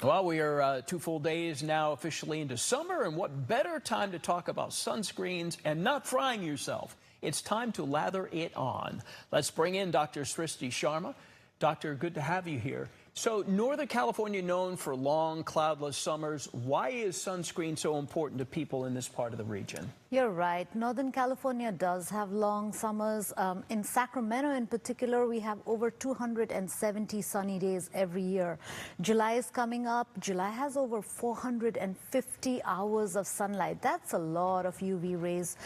Well, we are 2 full days now officially into summer, and what better time to talk about sunscreens and not frying yourself? It's time to lather it on. Let's bring in Dr. Srishti Sharma. Doctor, good to have you here. So, Northern California known for long, cloudless summers. Why is sunscreen so important to people in this part of the region? You're right. Northern California does have long summers. In Sacramento in particular, we have over 270 sunny days every year. July is coming up. July has over 450 hours of sunlight. That's a lot of UV rays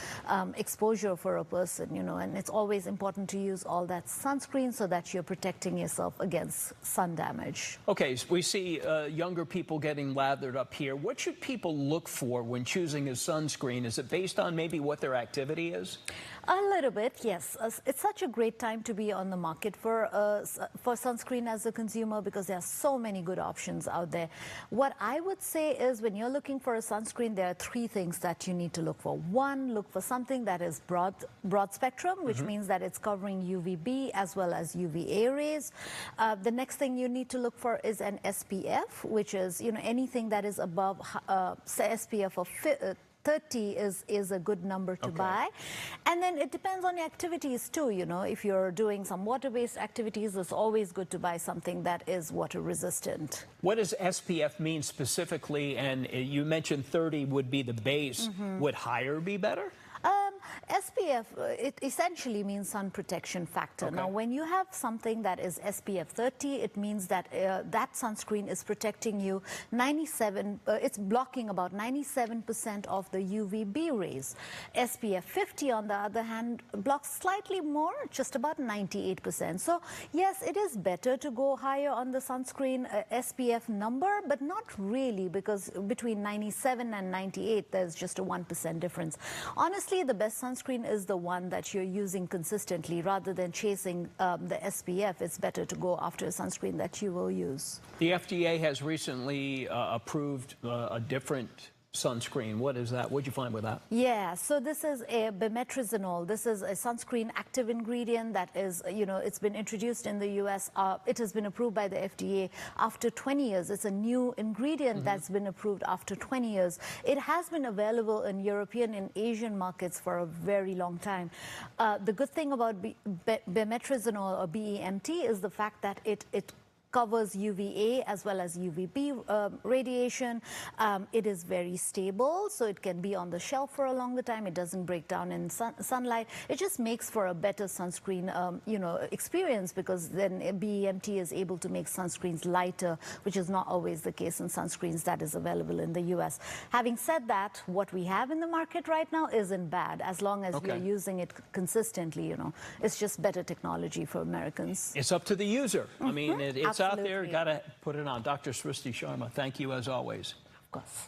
exposure for a person, and it's always important to use all that sunscreen so that you're protecting yourself against sun damage. Okay, so we see younger people getting lathered up here. What should people look for when choosing a sunscreen? Is it based on maybe what their activity is? A little bit, yes. It's such a great time to be on the market for sunscreen as a consumer because there are so many good options out there. What I would say is when you're looking for a sunscreen, there are three things that you need to look for. One, look for something that is broad spectrum, which means that it's covering UVB as well as UVA rays. The next thing you need to look for is an SPF, which is anything that is above say SPF of 30 is a good number to buy. And then it depends on your activities too. If you're doing some water-based activities, it's always good to buy something that is water resistant. What does SPF mean specifically? And you mentioned 30 would be the base. Would higher be better? SPF, it essentially means sun protection factor. Now, when you have something that is SPF 30, it means that that sunscreen is protecting you it's blocking about 97% of the UVB rays. SPF 50, on the other hand, blocks slightly more, just about 98%. So, yes, it is better to go higher on the sunscreen SPF number, but not really, because between 97 and 98, there's just a 1% difference. Honestly, the best sunscreen is the one that you're using consistently rather than chasing the SPF. It's better to go after a sunscreen that you will use. The FDA has recently approved a different sunscreen. What is that? What'd you find with that? Yeah, so this is a bemetrazole. This is a sunscreen active ingredient that is, it's been introduced in the U.S. It has been approved by the FDA after 20 years. It's a new ingredient that's been approved after 20 years. It has been available in European and Asian markets for a very long time. The good thing about bemetrazole or BEMT is the fact that it covers UVA as well as UVB radiation. It is very stable, so it can be on the shelf for a longer time. It doesn't break down in sunlight. It just makes for a better sunscreen, experience, because then BEMT is able to make sunscreens lighter, which is not always the case in sunscreens that is available in the U.S. Having said that, what we have in the market right now isn't bad, as long as you're using it consistently. It's just better technology for Americans. It's up to the user. I mean, it's Absolutely. out there. Got to put it on. Dr. Srishti Sharma, thank you as always. Of course.